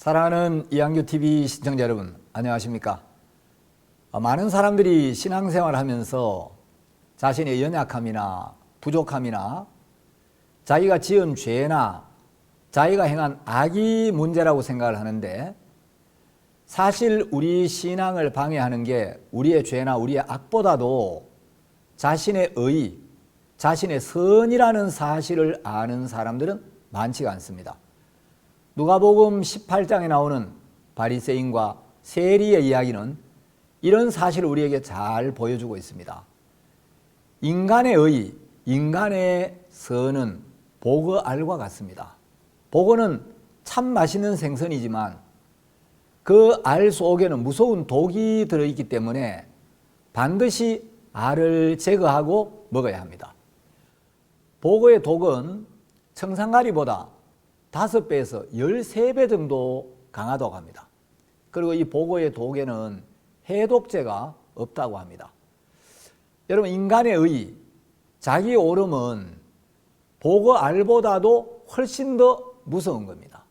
사랑하는 이양규TV 시청자 여러분, 안녕하십니까? 많은 사람들이 신앙생활을 하면서 자신의 연약함이나 부족함이나 자기가 지은 죄나 자기가 행한 악이 문제라고 생각을 하는데, 사실 우리 신앙을 방해하는 게 우리의 죄나 우리의 악보다도 자신의 의, 자신의 선이라는 사실을 아는 사람들은 많지가 않습니다. 누가복음 18장에 나오는 바리새인과 세리의 이야기는 이런 사실을 우리에게 잘 보여주고 있습니다. 인간의 의, 인간의 선은 보거 알과 같습니다. 보거는 참 맛있는 생선이지만 그 알 속에는 무서운 독이 들어있기 때문에 반드시 알을 제거하고 먹어야 합니다. 보거의 독은 청산가리보다 5배에서 13배 정도 강하다고 합니다. 그리고 이 보거의 독에는 해독제가 없다고 합니다. 여러분, 인간의 의, 자기 옳음은 보거 알보다도 훨씬 더 무서운 겁니다.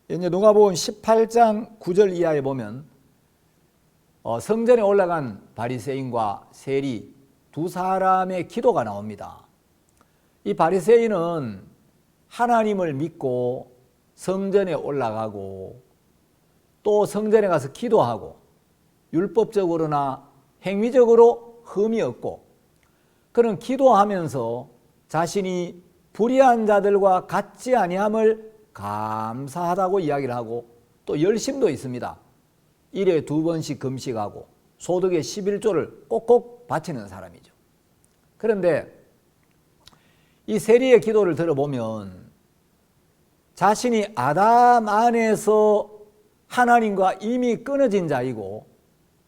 이제 누가복음 18장 9절 이하에 보면 성전에 올라간 바리새인과 세리 두 사람의 기도가 나옵니다. 이 바리새인은 하나님을 믿고 성전에 올라가고 또 성전에 가서 기도하고 율법적으로나 행위적으로 흠이 없고, 그는 기도하면서 자신이 불의한 자들과 같지 아니함을 감사하다고 이야기를 하고, 또 열심도 있습니다. 일에 2번씩 금식하고 소득의 11조를 꼭꼭 바치는 사람이죠. 그런데 이 세리의 기도를 들어보면 자신이 아담 안에서 하나님과 이미 끊어진 자이고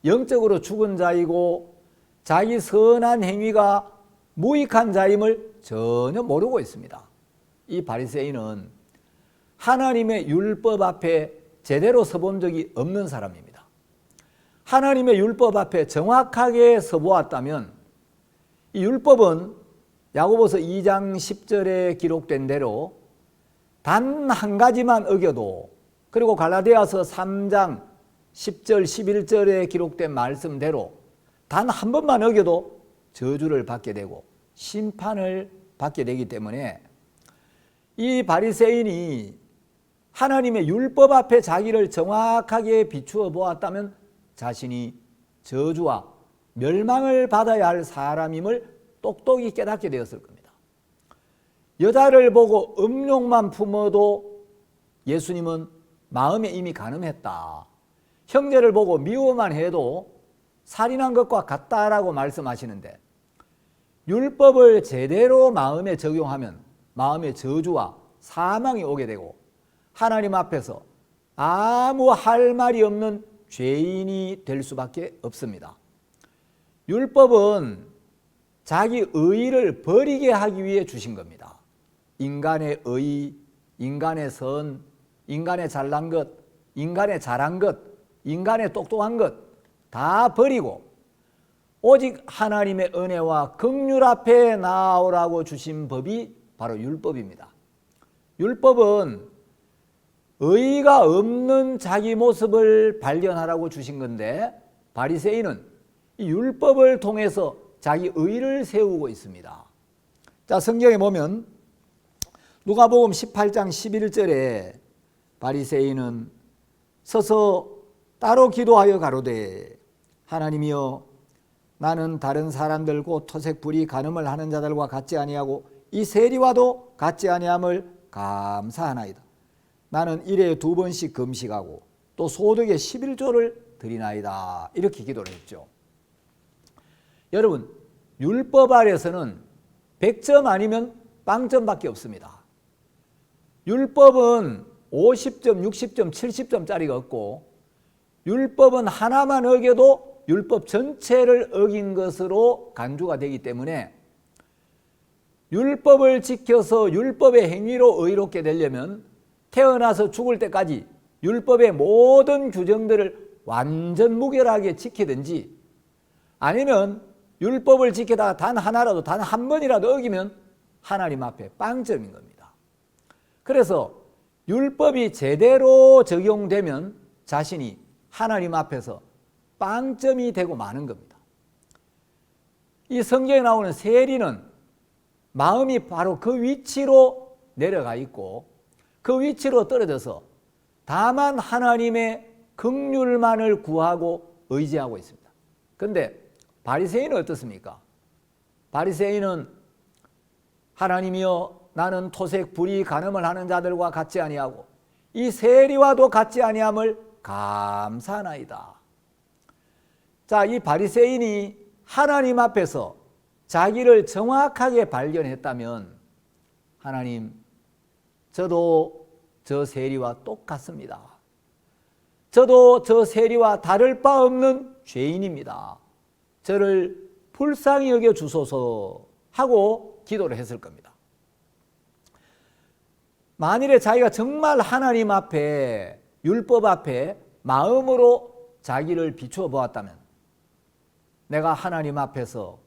영적으로 죽은 자이고 자기 선한 행위가 무익한 자임을 전혀 모르고 있습니다. 이 바리새인은 하나님의 율법 앞에 제대로 서본 적이 없는 사람입니다. 하나님의 율법 앞에 정확하게 서보았다면, 이 율법은 야고보서 2장 10절에 기록된 대로 단 한 가지만 어겨도, 그리고 갈라디아서 3장 10절 11절에 기록된 말씀대로 단 한 번만 어겨도 저주를 받게 되고 심판을 받게 되기 때문에, 이 바리새인이 하나님의 율법 앞에 자기를 정확하게 비추어 보았다면 자신이 저주와 멸망을 받아야 할 사람임을 똑똑히 깨닫게 되었을 겁니다. 여자를 보고 음욕만 품어도 예수님은 마음에 이미 간음했다. 형제를 보고 미워만 해도 살인한 것과 같다라고 말씀하시는데, 율법을 제대로 마음에 적용하면 마음의 저주와 사망이 오게 되고 하나님 앞에서 아무 할 말이 없는 죄인이 될 수밖에 없습니다. 율법은 자기 의의를 버리게 하기 위해 주신 겁니다. 인간의 의, 인간의 선, 인간의 잘난 것, 인간의 잘한 것, 인간의 똑똑한 것 다 버리고 오직 하나님의 은혜와 긍휼 앞에 나아오라고 주신 법이 바로 율법입니다. 율법은 의의가 없는 자기 모습을 발견하라고 주신 건데, 바리새인은 이 율법을 통해서 자기 의를 세우고 있습니다. 자, 성경에 보면 누가복음 18장 11절에 바리새인은 서서 따로 기도하여 가로되, 하나님이여, 나는 다른 사람들 곧 토색불이 간음을 하는 자들과 같지 아니하고 이 세리와도 같지 아니함을 감사하나이다. 나는 일에 2번씩 금식하고 또 소득의 11조를 드리나이다. 이렇게 기도를 했죠. 여러분, 율법 아래서는 100점 아니면 빵점밖에 없습니다. 율법은 50점, 60점, 70점짜리가 없고, 율법은 하나만 어겨도 율법 전체를 어긴 것으로 간주가 되기 때문에 율법을 지켜서 율법의 행위로 의롭게 되려면 태어나서 죽을 때까지 율법의 모든 규정들을 완전 무결하게 지키든지, 아니면 율법을 지키다가 단 하나라도, 단 한 번이라도 어기면 하나님 앞에 빵점인 겁니다. 그래서 율법이 제대로 적용되면 자신이 하나님 앞에서 빵점이 되고 마는 겁니다. 이 성경에 나오는 세리는 마음이 바로 그 위치로 내려가 있고 그 위치로 떨어져서 다만 하나님의 긍휼만을 구하고 의지하고 있습니다. 그런데 바리새인은 어떻습니까? 바리새인은 하나님이여 나는 토색 불의 간음을 하는 자들과 같지 아니하고 이 세리와도 같지 아니함을 감사하나이다. 자, 이 바리새인이 하나님 앞에서 자기를 정확하게 발견했다면 하나님, 저도 저 세리와 똑같습니다. 저도 저 세리와 다를 바 없는 죄인입니다. 저를 불쌍히 여겨 주소서 하고 기도를 했을 겁니다. 만일에 자기가 정말 하나님 앞에 율법 앞에 마음으로 자기를 비추어 보았다면 내가 하나님 앞에서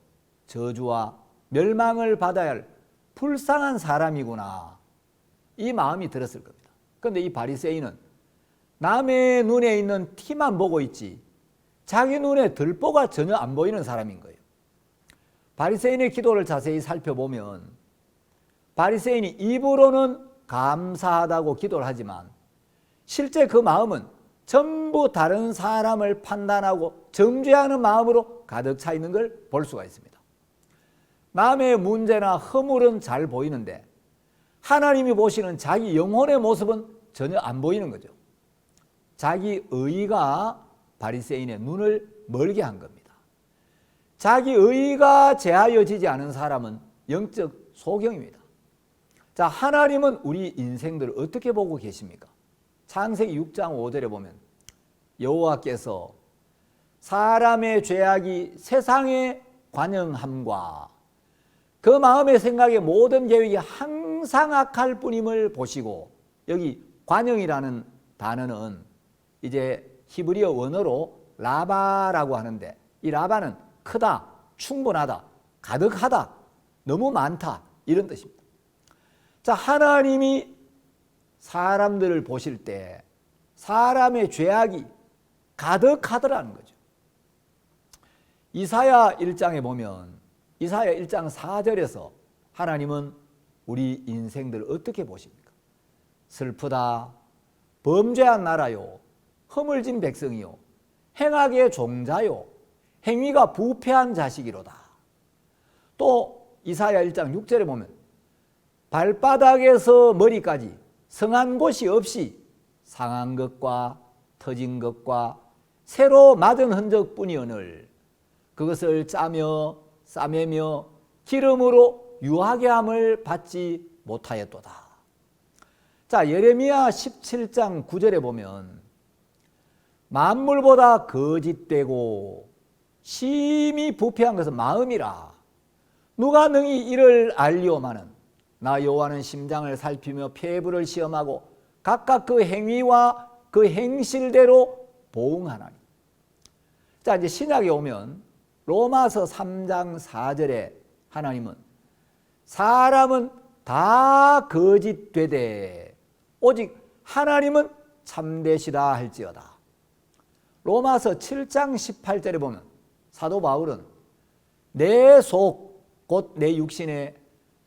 저주와 멸망을 받아야 할 불쌍한 사람이구나 이 마음이 들었을 겁니다. 그런데 이 바리새인은 남의 눈에 있는 티만 보고 있지 자기 눈에 들보가 전혀 안 보이는 사람인 거예요. 바리새인의 기도를 자세히 살펴보면 바리새인이 입으로는 감사하다고 기도를 하지만 실제 그 마음은 전부 다른 사람을 판단하고 정죄하는 마음으로 가득 차 있는 걸 볼 수가 있습니다. 남의 문제나 허물은 잘 보이는데 하나님이 보시는 자기 영혼의 모습은 전혀 안 보이는 거죠. 자기 의가 바리새인의 눈을 멀게 한 겁니다. 자기 의가 제하여지지 않은 사람은 영적 소경입니다. 자, 하나님은 우리 인생들을 어떻게 보고 계십니까? 창세기 6장 5절에 보면 여호와께서 사람의 죄악이 세상에 관영함과 그 마음의 생각의 모든 계획이 항상 악할 뿐임을 보시고, 여기 관영이라는 단어는 이제 히브리어 원어로 라바라고 하는데 이 라바는 크다, 충분하다, 가득하다, 너무 많다 이런 뜻입니다. 자, 하나님이 사람들을 보실 때 사람의 죄악이 가득하더라는 거죠. 이사야 1장에 보면 이사야 1장 4절에서 하나님은 우리 인생들을 어떻게 보십니까? 슬프다, 범죄한 나라요, 허물진 백성이요, 행악의 종자요, 행위가 부패한 자식이로다. 또 이사야 1장 6절에 보면 발바닥에서 머리까지 성한 곳이 없이 상한 것과 터진 것과 새로 맞은 흔적뿐이오늘 그것을 짜며 싸매며 기름으로 유하게 함을 받지 못하였도다. 자, 예레미야 17장 9절에 보면 만물보다 거짓되고 심히 부패한 것은 마음이라 누가 능히 이를 알리오마는 나 여호와는 심장을 살피며 폐부를 시험하고 각각 그 행위와 그 행실대로 보응하나니. 자, 이제 신약에 오면 로마서 3장 4절에 하나님은 사람은 다 거짓되되 오직 하나님은 참되시다 할지어다. 로마서 7장 18절에 보면 사도 바울은 내 속 곧 내 육신에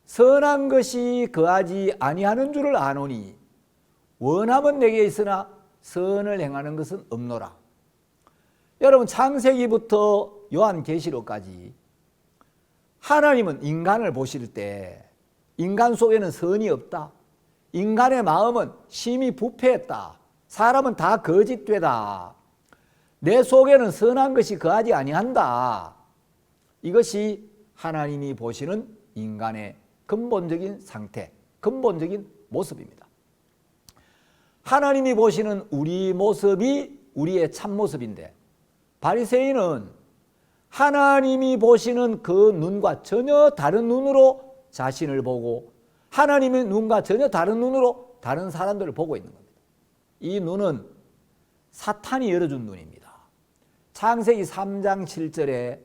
선한 것이 거하지 아니하는 줄을 아노니 원함은 내게 있으나 선을 행하는 것은 없노라. 여러분, 창세기부터 요한계시록까지 하나님은 인간을 보실 때 인간 속에는 선이 없다, 인간의 마음은 심히 부패했다, 사람은 다 거짓되다, 내 속에는 선한 것이 거하지 아니한다. 이것이 하나님이 보시는 인간의 근본적인 상태, 근본적인 모습입니다. 하나님이 보시는 우리 모습이 우리의 참모습인데 바리새인은 하나님이 보시는 그 눈과 전혀 다른 눈으로 자신을 보고 하나님의 눈과 전혀 다른 눈으로 다른 사람들을 보고 있는 겁니다. 이 눈은 사탄이 열어준 눈입니다. 창세기 3장 7절에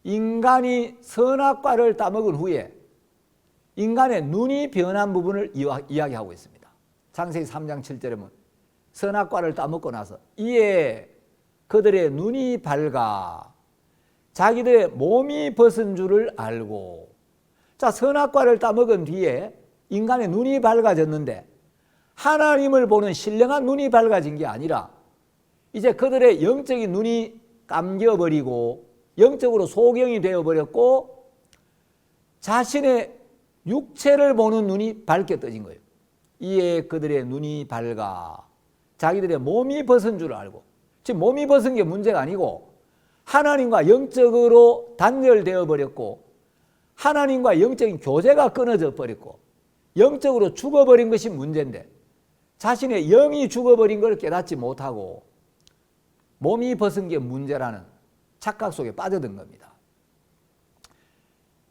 인간이 선악과를 따먹은 후에 인간의 눈이 변한 부분을 이야기하고 있습니다. 창세기 3장 7절에 보면 선악과를 따먹고 나서 이에 그들의 눈이 밝아 자기들의 몸이 벗은 줄을 알고. 자, 선악과를 따먹은 뒤에 인간의 눈이 밝아졌는데 하나님을 보는 신령한 눈이 밝아진 게 아니라 이제 그들의 영적인 눈이 감겨버리고 영적으로 소경이 되어버렸고 자신의 육체를 보는 눈이 밝게 떠진 거예요. 이에 그들의 눈이 밝아 자기들의 몸이 벗은 줄 알고. 지금 몸이 벗은 게 문제가 아니고 하나님과 영적으로 단절되어 버렸고 하나님과 영적인 교제가 끊어져 버렸고 영적으로 죽어버린 것이 문제인데 자신의 영이 죽어버린 걸 깨닫지 못하고 몸이 벗은 게 문제라는 착각 속에 빠져든 겁니다.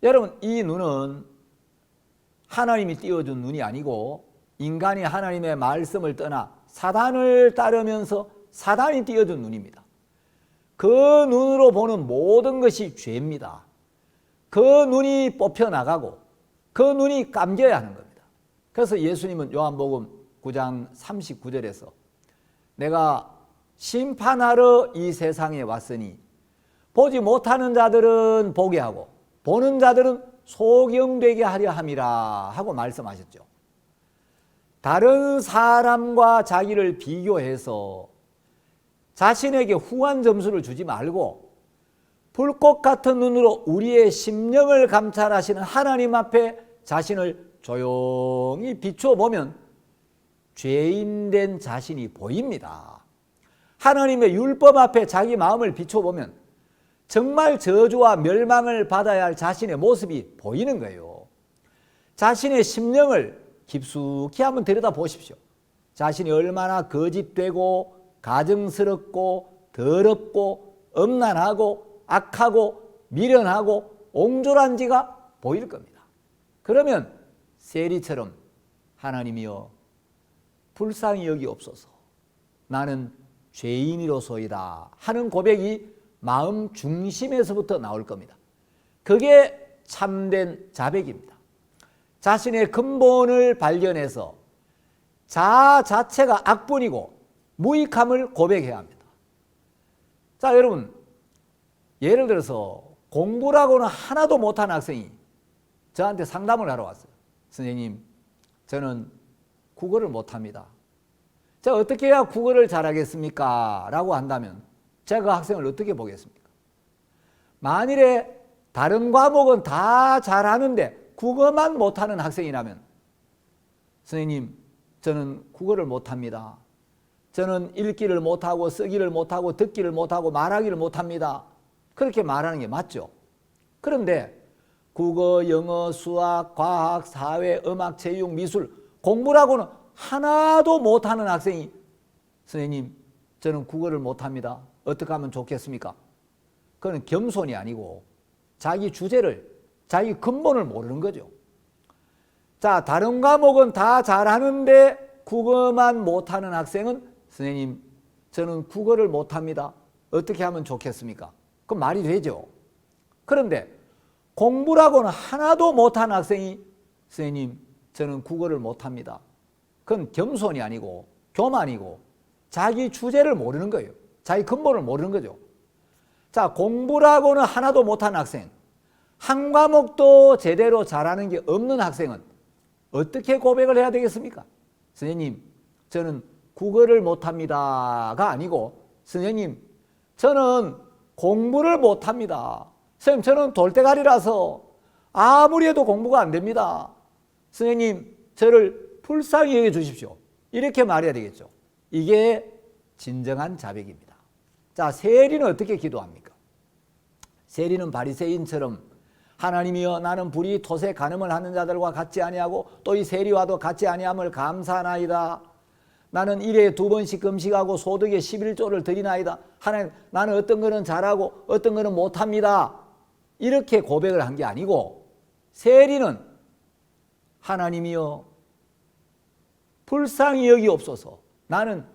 여러분, 이 눈은 하나님이 띄워준 눈이 아니고 인간이 하나님의 말씀을 떠나 사단을 따르면서 사단이 띄워준 눈입니다. 그 눈으로 보는 모든 것이 죄입니다. 그 눈이 뽑혀나가고 그 눈이 감겨야 하는 겁니다. 그래서 예수님은 요한복음 9장 39절에서 내가 심판하러 이 세상에 왔으니 보지 못하는 자들은 보게 하고 보는 자들은 소경되게 하려 함이라 하고 말씀하셨죠. 다른 사람과 자기를 비교해서 자신에게 후한 점수를 주지 말고 불꽃 같은 눈으로 우리의 심령을 감찰하시는 하나님 앞에 자신을 조용히 비춰보면 죄인된 자신이 보입니다. 하나님의 율법 앞에 자기 마음을 비춰보면 정말 저주와 멸망을 받아야 할 자신의 모습이 보이는 거예요. 자신의 심령을 깊숙이 한번 들여다보십시오. 자신이 얼마나 거짓되고 가증스럽고 더럽고 음란하고 악하고 미련하고 옹졸한지가 보일 겁니다. 그러면 세리처럼 하나님이여 불쌍히 여기옵소서 나는 죄인이로소이다 하는 고백이 마음 중심에서부터 나올 겁니다. 그게 참된 자백입니다. 자신의 근본을 발견해서 자아 자체가 악뿐이고 무익함을 고백해야 합니다. 자, 여러분, 예를 들어서 공부라고는 하나도 못한 학생이 저한테 상담을 하러 왔어요. 선생님, 저는 국어를 못합니다. 제가 어떻게 해야 국어를 잘하겠습니까? 라고 한다면 제가 그 학생을 어떻게 보겠습니까? 만일에 다른 과목은 다 잘하는데 국어만 못하는 학생이라면 선생님, 저는 국어를 못합니다. 저는 읽기를 못하고 쓰기를 못하고 듣기를 못하고 말하기를 못합니다. 그렇게 말하는 게 맞죠. 그런데 국어, 영어, 수학, 과학, 사회, 음악, 체육, 미술 공부라고는 하나도 못하는 학생이 선생님, 저는 국어를 못합니다. 어떻게 하면 좋겠습니까? 그건 겸손이 아니고 자기 주제를, 자기 근본을 모르는 거죠. 자, 다른 과목은 다 잘하는데 국어만 못하는 학생은 선생님, 저는 국어를 못합니다. 어떻게 하면 좋겠습니까? 그건 말이 되죠. 그런데 공부라고는 하나도 못하는 학생이 선생님, 저는 국어를 못합니다. 그건 겸손이 아니고 교만이고 자기 주제를 모르는 거예요. 자기 근본을 모르는 거죠. 자, 공부라고는 하나도 못하는 학생, 한 과목도 제대로 잘하는 게 없는 학생은 어떻게 고백을 해야 되겠습니까? 선생님, 저는 국어를 못합니다가 아니고 선생님, 저는 공부를 못합니다. 선생님, 저는 돌대가리라서 아무리 해도 공부가 안 됩니다. 선생님, 저를 불쌍히 여겨 주십시오. 이렇게 말해야 되겠죠. 이게 진정한 자백입니다. 자, 세리는 어떻게 기도합니까? 세리는 바리새인처럼 하나님이여 나는 불이 토세 간음을 하는 자들과 같지 아니하고 또 이 세리와도 같지 아니함을 감사하나이다. 나는 일에 2번씩 금식하고 소득의 11조를 드리나이다. 하나님, 나는 어떤 거는 잘하고 어떤 거는 못합니다. 이렇게 고백을 한 게 아니고 세리는 하나님이여 불쌍히 여기옵소서 나는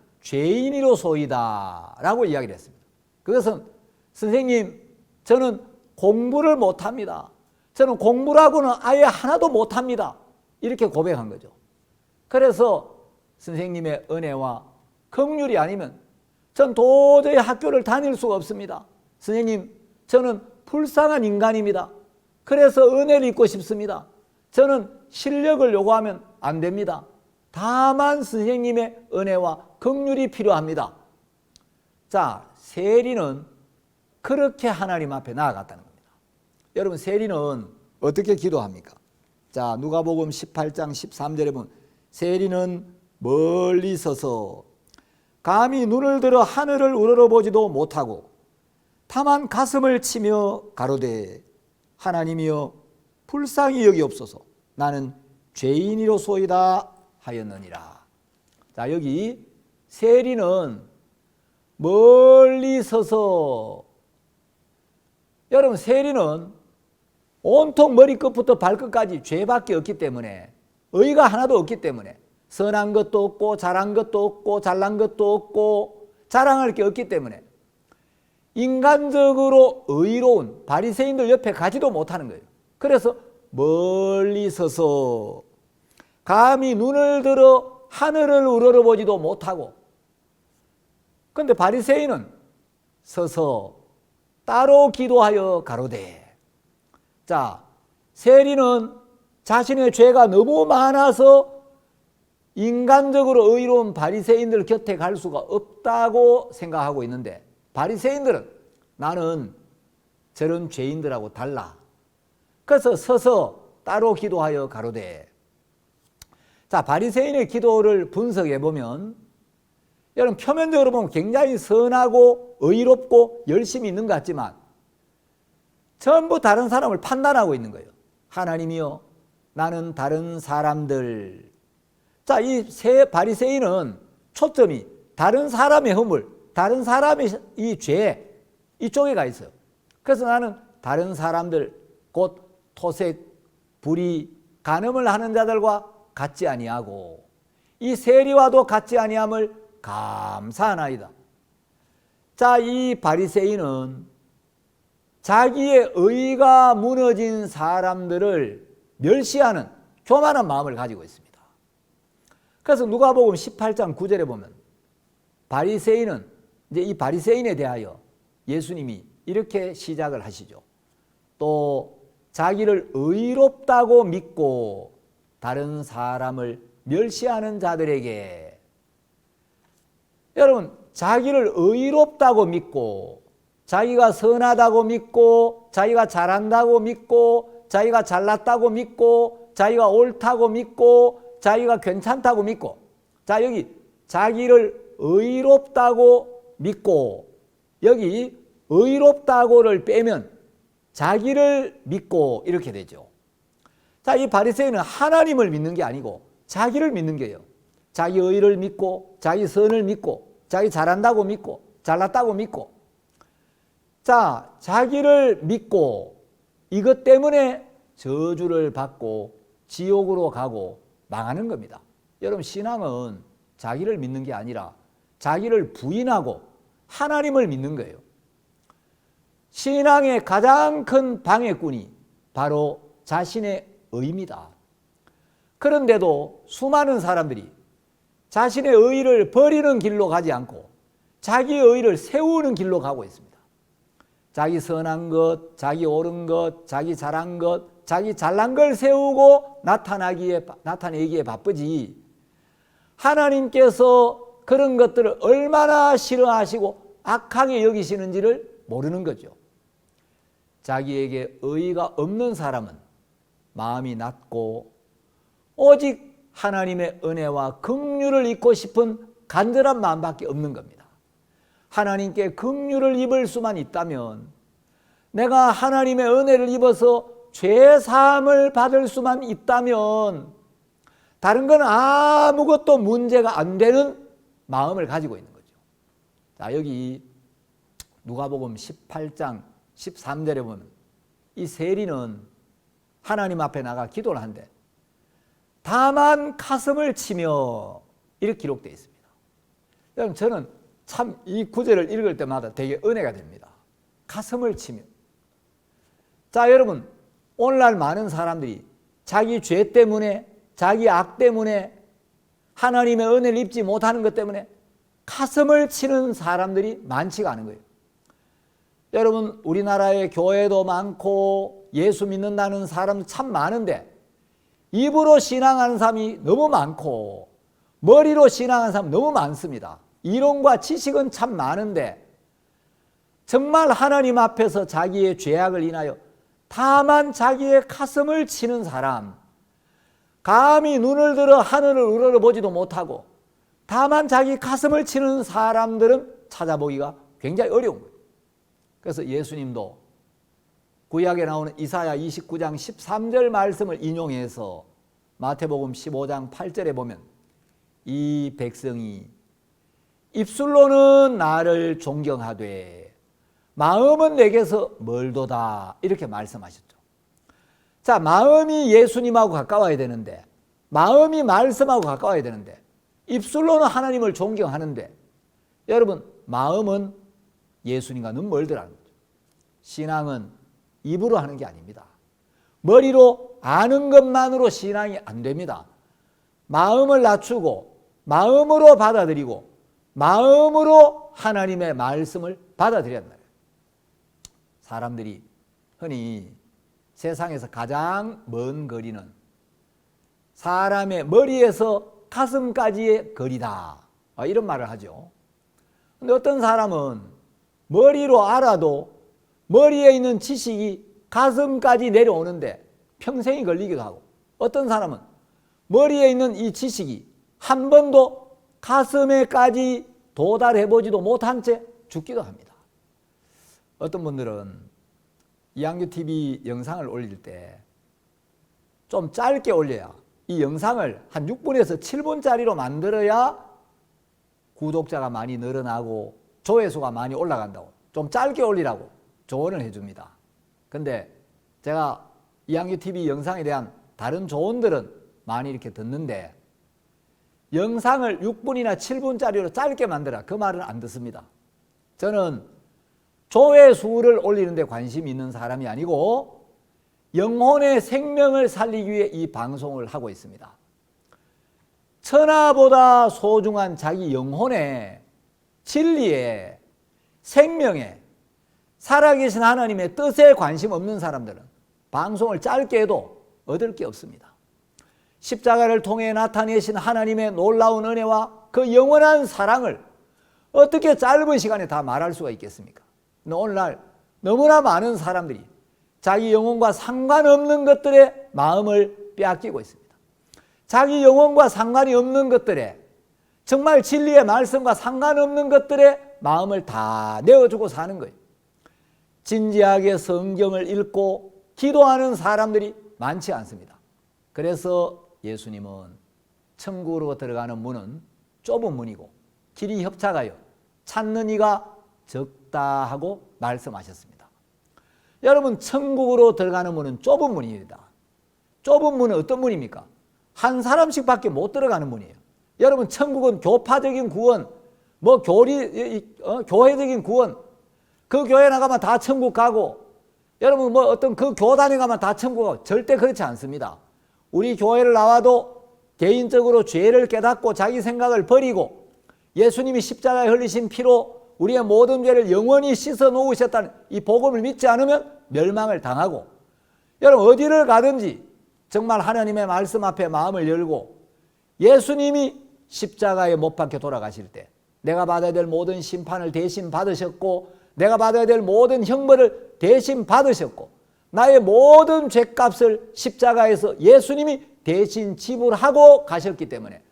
죄인이로소이다 라고 이야기를 했습니다. 그것은 선생님, 저는 공부를 못합니다. 저는 공부라고는 아예 하나도 못합니다. 이렇게 고백한 거죠. 그래서 선생님의 은혜와 긍휼이 아니면 전 도저히 학교를 다닐 수가 없습니다. 선생님, 저는 불쌍한 인간입니다. 그래서 은혜를 입고 싶습니다. 저는 실력을 요구하면 안 됩니다. 다만 선생님의 은혜와 긍휼이 필요합니다. 자, 세리는 그렇게 하나님 앞에 나아갔다는 겁니다. 여러분, 세리는 어떻게 기도합니까? 자, 누가복음 18장 13절에 보면 세리는 멀리 서서 감히 눈을 들어 하늘을 우러러보지도 못하고 다만 가슴을 치며 가로되 하나님이여 불쌍히 여기옵소서 나는 죄인이로소이다 하였느니라. 자, 여기 세리는 멀리 서서, 여러분, 세리는 온통 머리끝부터 발끝까지 죄밖에 없기 때문에, 의가 하나도 없기 때문에, 선한 것도 없고 잘한 것도 없고 잘난 것도 없고 자랑할 게 없기 때문에 인간적으로 의로운 바리새인들 옆에 가지도 못하는 거예요. 그래서 멀리 서서 감히 눈을 들어 하늘을 우러러보지도 못하고, 그런데 바리새인은 서서 따로 기도하여 가로되. 자, 세리는 자신의 죄가 너무 많아서 인간적으로 의로운 바리새인들 곁에 갈 수가 없다고 생각하고 있는데, 바리새인들은 나는 저런 죄인들하고 달라. 그래서 서서 따로 기도하여 가로되. 자, 바리새인의 기도를 분석해 보면, 여러분, 표면적으로 보면 굉장히 선하고 의롭고 열심히 있는 것 같지만 전부 다른 사람을 판단하고 있는 거예요. 하나님이여, 나는 다른 사람들. 자, 이 바리새인은 초점이 다른 사람의 허물, 다른 사람의 이 죄, 이쪽에 가 있어요. 그래서 나는 다른 사람들, 곧 토색, 불의, 간음을 하는 자들과 같지 아니하고 이 세리와도 같지 아니함을 감사하나이다. 자, 이 바리새인은 자기의 의가 무너진 사람들을 멸시하는 교만한 마음을 가지고 있습니다. 그래서 누가복음 18장 9절에 보면 바리새인은, 이제 이 바리새인에 대하여 예수님이 이렇게 시작을 하시죠. 또 자기를 의롭다고 믿고 다른 사람을 멸시하는 자들에게, 여러분, 자기를 의롭다고 믿고 자기가 선하다고 믿고 자기가 잘한다고 믿고 자기가 잘났다고 믿고 자기가 옳다고 믿고 자기가 괜찮다고 믿고, 자, 여기 자기를 의롭다고 믿고, 여기 의롭다고를 빼면 자기를 믿고 이렇게 되죠. 자, 이 바리새인은 하나님을 믿는 게 아니고 자기를 믿는 게요. 자기 의를 믿고 자기 선을 믿고 자기 잘한다고 믿고 잘났다고 믿고, 자, 자기를 믿고 이것 때문에 저주를 받고 지옥으로 가고 망하는 겁니다. 여러분, 신앙은 자기를 믿는 게 아니라 자기를 부인하고 하나님을 믿는 거예요. 신앙의 가장 큰 방해꾼이 바로 자신의 의입니다. 그런데도 수많은 사람들이 자신의 의를 버리는 길로 가지 않고 자기의 의를 세우는 길로 가고 있습니다. 자기 선한 것, 자기 옳은 것, 자기 잘한 것, 자기 잘난 걸 세우고 나타내기에 바쁘지, 하나님께서 그런 것들을 얼마나 싫어하시고 악하게 여기시는지를 모르는 거죠. 자기에게 의의가 없는 사람은 마음이 낮고 오직 하나님의 은혜와 긍휼을 입고 싶은 간절한 마음밖에 없는 겁니다. 하나님께 긍휼을 입을 수만 있다면, 내가 하나님의 은혜를 입어서 죄사함을 받을 수만 있다면 다른 건 아무것도 문제가 안 되는 마음을 가지고 있는 거죠. 자, 여기 누가복음 18장 13절에 보면 이 세리는 하나님 앞에 나가 기도를 한대. 다만 가슴을 치며 이렇게 기록되어 있습니다. 여러분, 저는 참 이 구절을 읽을 때마다 되게 은혜가 됩니다. 가슴을 치며. 자, 여러분, 오늘날 많은 사람들이 자기 죄 때문에, 자기 악 때문에 하나님의 은혜를 입지 못하는 것 때문에 가슴을 치는 사람들이 많지가 않은 거예요. 여러분, 우리나라에 교회도 많고 예수 믿는다는 사람 참 많은데 입으로 신앙하는 사람이 너무 많고 머리로 신앙하는 사람 너무 많습니다. 이론과 지식은 참 많은데 정말 하나님 앞에서 자기의 죄악을 인하여 다만 자기의 가슴을 치는 사람, 감히 눈을 들어 하늘을 우러러보지도 못하고 다만 자기 가슴을 치는 사람들은 찾아보기가 굉장히 어려운 거예요. 그래서 예수님도 구약에 나오는 이사야 29장 13절 말씀을 인용해서 마태복음 15장 8절에 보면 이 백성이 입술로는 나를 존경하되 마음은 내게서 멀도다 이렇게 말씀하셨죠. 자, 마음이 예수님하고 가까워야 되는데 마음이 말씀하고 가까워야 되는데 입술로는 하나님을 존경하는데 여러분 마음은 예수님과는 멀더라는 거죠. 신앙은 입으로 하는 게 아닙니다. 머리로 아는 것만으로 신앙이 안 됩니다. 마음을 낮추고 마음으로 받아들이고 마음으로 하나님의 말씀을 받아들여야 한다. 사람들이 흔히 세상에서 가장 먼 거리는 사람의 머리에서 가슴까지의 거리다 이런 말을 하죠. 그런데 어떤 사람은 머리로 알아도 머리에 있는 지식이 가슴까지 내려오는데 평생이 걸리기도 하고 어떤 사람은 머리에 있는 이 지식이 한 번도 가슴에까지 도달해보지도 못한 채 죽기도 합니다. 어떤 분들은 이양규TV 영상을 올릴 때 좀 짧게 올려야 이 영상을 한 6분에서 7분짜리로 만들어야 구독자가 많이 늘어나고 조회수가 많이 올라간다고 좀 짧게 올리라고 조언을 해줍니다. 근데 제가 이양규TV 영상에 대한 다른 조언들은 많이 이렇게 듣는데 영상을 6분이나 7분짜리로 짧게 만들어라 그 말은 안 듣습니다. 저는 조회수를 올리는 데 관심이 있는 사람이 아니고 영혼의 생명을 살리기 위해 이 방송을 하고 있습니다. 천하보다 소중한 자기 영혼의 진리에 생명에 살아계신 하나님의 뜻에 관심 없는 사람들은 방송을 짧게 해도 얻을 게 없습니다. 십자가를 통해 나타내신 하나님의 놀라운 은혜와 그 영원한 사랑을 어떻게 짧은 시간에 다 말할 수가 있겠습니까? 오늘날 너무나 많은 사람들이 자기 영혼과 상관없는 것들에 마음을 빼앗기고 있습니다. 자기 영혼과 상관이 없는 것들에 정말 진리의 말씀과 상관없는 것들에 마음을 다 내어주고 사는 거예요. 진지하게 성경을 읽고 기도하는 사람들이 많지 않습니다. 그래서 예수님은 천국으로 들어가는 문은 좁은 문이고 길이 협착하여 찾는 이가 적다 하고 말씀하셨습니다. 여러분 천국으로 들어가는 문은 좁은 문입니다. 좁은 문은 어떤 문입니까? 한 사람씩 밖에 못 들어가는 문이에요. 여러분 천국은 교파적인 구원, 교회적인 구원, 그 교회 나가면 다 천국 가고 여러분 어떤 그 교단에 가면 다 천국 가고 절대 그렇지 않습니다. 우리 교회를 나와도 개인적으로 죄를 깨닫고 자기 생각을 버리고 예수님이 십자가에 흘리신 피로 우리의 모든 죄를 영원히 씻어 놓으셨다는 이 복음을 믿지 않으면 멸망을 당하고 여러분 어디를 가든지 정말 하나님의 말씀 앞에 마음을 열고 예수님이 십자가에 못 박혀 돌아가실 때 내가 받아야 될 모든 심판을 대신 받으셨고 내가 받아야 될 모든 형벌을 대신 받으셨고 나의 모든 죄값을 십자가에서 예수님이 대신 지불하고 가셨기 때문에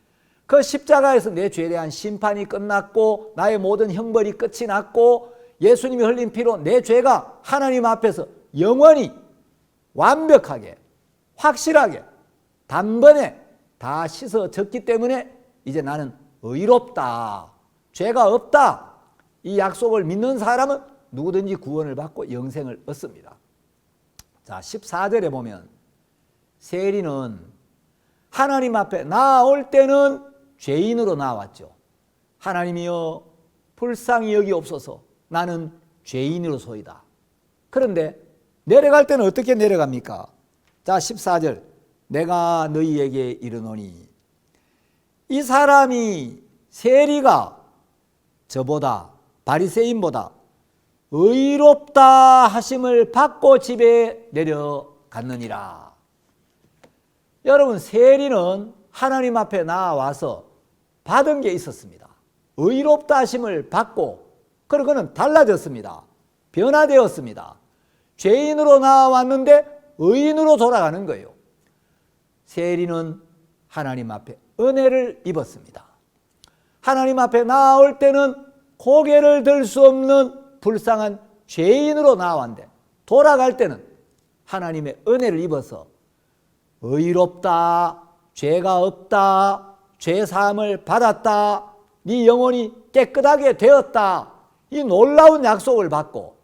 그 십자가에서 내 죄에 대한 심판이 끝났고 나의 모든 형벌이 끝이 났고 예수님이 흘린 피로 내 죄가 하나님 앞에서 영원히 완벽하게 확실하게 단번에 다 씻어졌기 때문에 이제 나는 의롭다, 죄가 없다, 이 약속을 믿는 사람은 누구든지 구원을 받고 영생을 얻습니다. 자, 14절에 보면 세리는 하나님 앞에 나올 때는 죄인으로 나왔죠. 하나님이여 불쌍히 여기옵소서 나는 죄인으로소이다. 그런데 내려갈 때는 어떻게 내려갑니까? 자, 14절 내가 너희에게 이르노니 이 사람이 세리가 저보다 바리새인보다 의롭다 하심을 받고 집에 내려갔느니라. 여러분, 세리는 하나님 앞에 나와서 받은 게 있었습니다. 의롭다 하심을 받고 그리고 그는 달라졌습니다. 변화되었습니다. 죄인으로 나왔는데 의인으로 돌아가는 거예요. 세리는 하나님 앞에 은혜를 입었습니다. 하나님 앞에 나올 때는 고개를 들 수 없는 불쌍한 죄인으로 나왔는데 돌아갈 때는 하나님의 은혜를 입어서 의롭다, 죄가 없다, 죄 사함을 받았다, 네 영혼이 깨끗하게 되었다, 이 놀라운 약속을 받고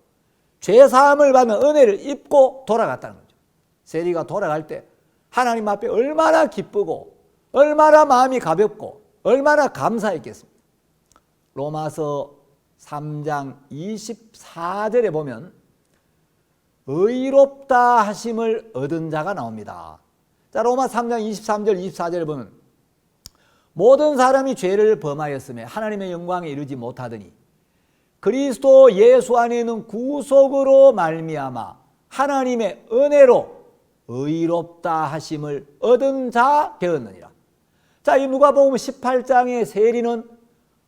죄 사함을 받는 은혜를 입고 돌아갔다는 거죠. 세리가 돌아갈 때 하나님 앞에 얼마나 기쁘고 얼마나 마음이 가볍고 얼마나 감사했겠습니까? 로마서 3장 24절에 보면 의롭다 하심을 얻은 자가 나옵니다. 자, 로마 3장 23절 24절에 보면 모든 사람이 죄를 범하였으며 하나님의 영광에 이르지 못하더니 그리스도 예수 안에 있는 구속으로 말미암아 하나님의 은혜로 의롭다 하심을 얻은 자 되었느니라. 자, 이 누가복음 18장의 세리는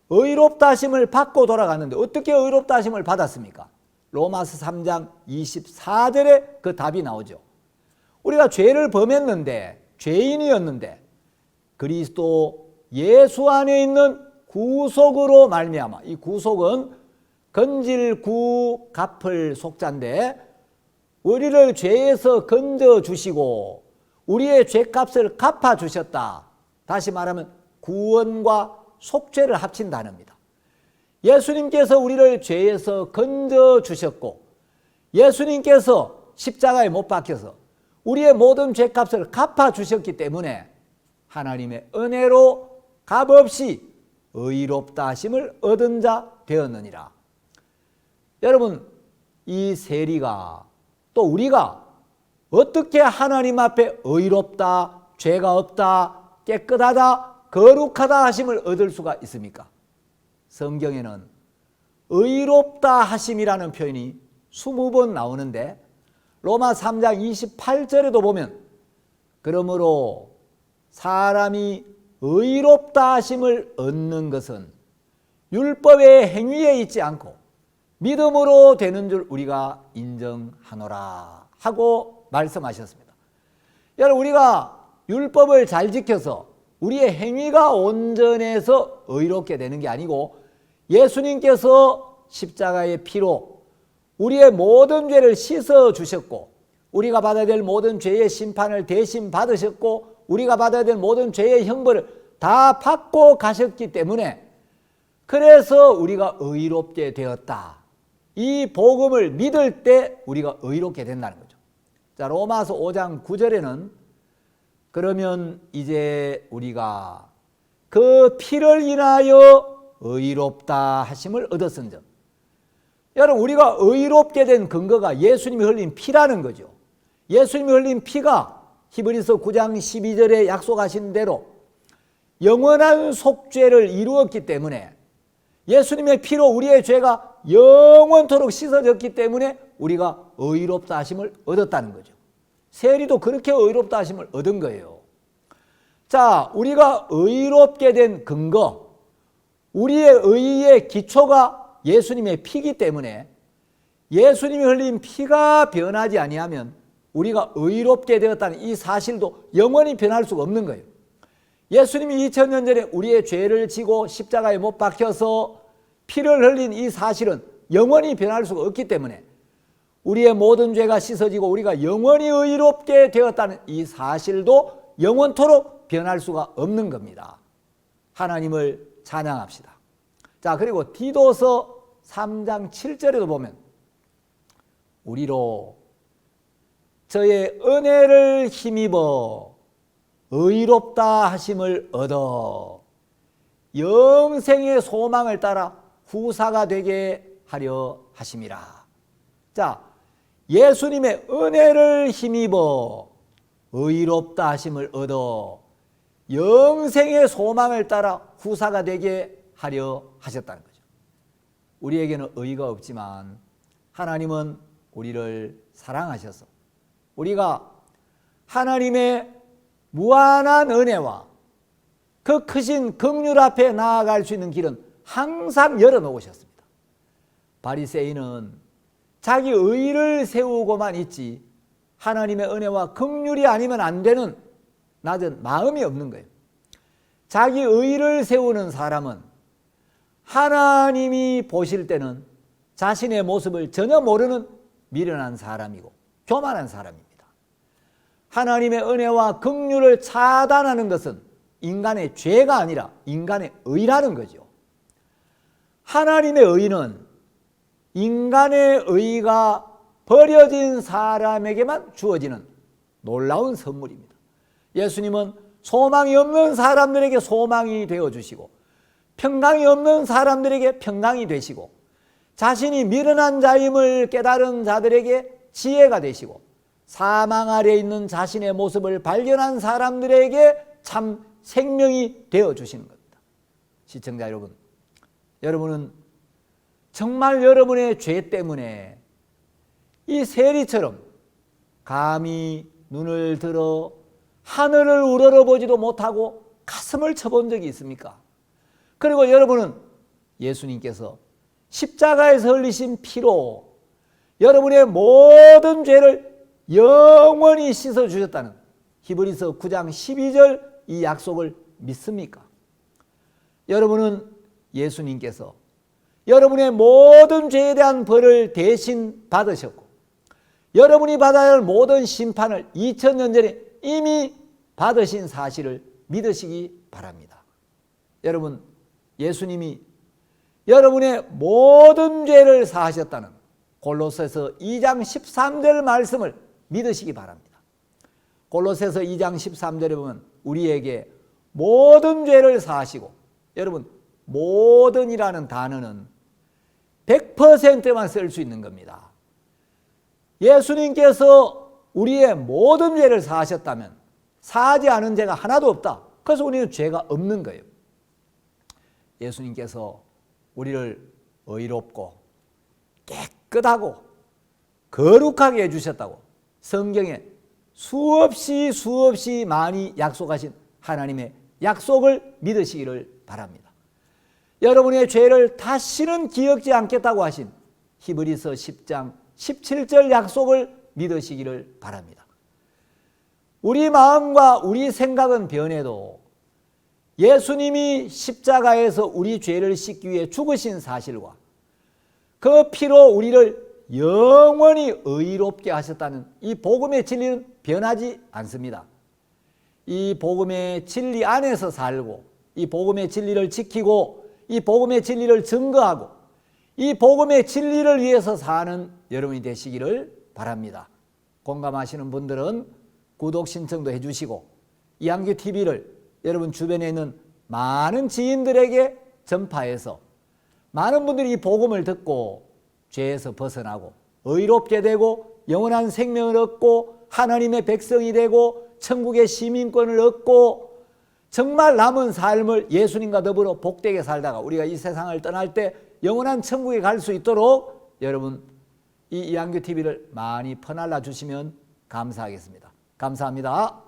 의롭다 하심을 받고 돌아갔는데 어떻게 의롭다 하심을 받았습니까? 로마서 3장 24절에 그 답이 나오죠. 우리가 죄를 범했는데, 죄인이었는데 그리스도 예수 안에 있는 구속으로 말미암아, 이 구속은 건질 구 갚을 속자인데 우리를 죄에서 건져 주시고 우리의 죄값을 갚아 주셨다. 다시 말하면 구원과 속죄를 합친 단어입니다. 예수님께서 우리를 죄에서 건져 주셨고 예수님께서 십자가에 못 박혀서 우리의 모든 죄값을 갚아 주셨기 때문에 하나님의 은혜로 값없이 의롭다 하심을 얻은 자 되었느니라. 여러분, 이 세리가 또 우리가 어떻게 하나님 앞에 의롭다, 죄가 없다, 깨끗하다, 거룩하다 하심을 얻을 수가 있습니까? 성경에는 의롭다 하심이라는 표현이 20번 나오는데 로마 3장 28절에도 보면 그러므로 사람이 의롭다 하심을 얻는 것은 율법의 행위에 있지 않고 믿음으로 되는 줄 우리가 인정하노라 하고 말씀하셨습니다. 여러분, 우리가 율법을 잘 지켜서 우리의 행위가 온전해서 의롭게 되는 게 아니고 예수님께서 십자가의 피로 우리의 모든 죄를 씻어 주셨고 우리가 받아야 될 모든 죄의 심판을 대신 받으셨고 우리가 받아야 될 모든 죄의 형벌을 다 받고 가셨기 때문에 그래서 우리가 의롭게 되었다. 이 복음을 믿을 때 우리가 의롭게 된다는 거죠. 자, 로마서 5장 9절에는 그러면 이제 우리가 그 피를 인하여 의롭다 하심을 얻었은즉. 여러분, 우리가 의롭게 된 근거가 예수님이 흘린 피라는 거죠. 예수님이 흘린 피가 히브리서 9장 12절에 약속하신 대로 영원한 속죄를 이루었기 때문에 예수님의 피로 우리의 죄가 영원토록 씻어졌기 때문에 우리가 의롭다 하심을 얻었다는 거죠. 세리도 그렇게 의롭다 하심을 얻은 거예요. 자, 우리가 의롭게 된 근거, 우리의 의의 기초가 예수님의 피이기 때문에 예수님이 흘린 피가 변하지 아니하면 우리가 의롭게 되었다는 이 사실도 영원히 변할 수가 없는 거예요. 예수님이 2000년 전에 우리의 죄를 지고 십자가에 못 박혀서 피를 흘린 이 사실은 영원히 변할 수가 없기 때문에 우리의 모든 죄가 씻어지고 우리가 영원히 의롭게 되었다는 이 사실도 영원토록 변할 수가 없는 겁니다. 하나님을 찬양합시다. 자, 그리고 디도서 3장 7절에도 보면 우리로 저의 은혜를 힘입어 의롭다 하심을 얻어 영생의 소망을 따라 후사가 되게 하려 하심이라. 자, 예수님의 은혜를 힘입어 의롭다 하심을 얻어 영생의 소망을 따라 후사가 되게 하려 하셨다는 거죠. 우리에게는 의의가 없지만 하나님은 우리를 사랑하셔서 우리가 하나님의 무한한 은혜와 그 크신 긍휼 앞에 나아갈 수 있는 길은 항상 열어놓으셨습니다. 바리새인은 자기 의를 세우고만 있지 하나님의 은혜와 긍휼이 아니면 안 되는 낮은 마음이 없는 거예요. 자기 의를 세우는 사람은 하나님이 보실 때는 자신의 모습을 전혀 모르는 미련한 사람이고 교만한 사람입니다. 하나님의 은혜와 긍휼을 차단하는 것은 인간의 죄가 아니라 인간의 의라는 거죠. 하나님의 의는 인간의 의가 버려진 사람에게만 주어지는 놀라운 선물입니다. 예수님은 소망이 없는 사람들에게 소망이 되어주시고 평강이 없는 사람들에게 평강이 되시고 자신이 미련한 자임을 깨달은 자들에게 지혜가 되시고 사망 아래 있는 자신의 모습을 발견한 사람들에게 참 생명이 되어주시는 겁니다. 시청자 여러분, 여러분은 정말 여러분의 죄 때문에 이 세리처럼 감히 눈을 들어 하늘을 우러러보지도 못하고 가슴을 쳐본 적이 있습니까? 그리고 여러분은 예수님께서 십자가에서 흘리신 피로 여러분의 모든 죄를 영원히 씻어주셨다는 히브리서 9장 12절 이 약속을 믿습니까? 여러분은 예수님께서 여러분의 모든 죄에 대한 벌을 대신 받으셨고 여러분이 받아야 할 모든 심판을 2000년 전에 이미 받으신 사실을 믿으시기 바랍니다. 여러분, 예수님이 여러분의 모든 죄를 사하셨다는 골로새서 2장 13절 말씀을 믿으시기 바랍니다. 골로새서 2장 13절에 보면 우리에게 모든 죄를 사하시고, 여러분 모든이라는 단어는 100%만 쓸 수 있는 겁니다. 예수님께서 우리의 모든 죄를 사하셨다면 사하지 않은 죄가 하나도 없다. 그래서 우리는 죄가 없는 거예요. 예수님께서 우리를 의롭고 깨끗하고 거룩하게 해주셨다고 성경에 수없이 많이 약속하신 하나님의 약속을 믿으시기를 바랍니다. 여러분의 죄를 다시는 기억지 않겠다고 하신 히브리서 10장 17절 약속을 믿으시기를 바랍니다. 우리 마음과 우리 생각은 변해도 예수님이 십자가에서 우리 죄를 씻기 위해 죽으신 사실과 그 피로 우리를 영원히 의롭게 하셨다는 이 복음의 진리는 변하지 않습니다. 이 복음의 진리 안에서 살고 이 복음의 진리를 지키고 이 복음의 진리를 증거하고 이 복음의 진리를 위해서 사는 여러분이 되시기를 바랍니다. 공감하시는 분들은 구독 신청도 해주시고 이한규TV를 여러분 주변에 있는 많은 지인들에게 전파해서 많은 분들이 이 복음을 듣고 죄에서 벗어나고 의롭게 되고 영원한 생명을 얻고 하나님의 백성이 되고 천국의 시민권을 얻고 정말 남은 삶을 예수님과 더불어 복되게 살다가 우리가 이 세상을 떠날 때 영원한 천국에 갈 수 있도록 여러분 이 이한규TV를 많이 퍼날라 주시면 감사하겠습니다. 감사합니다.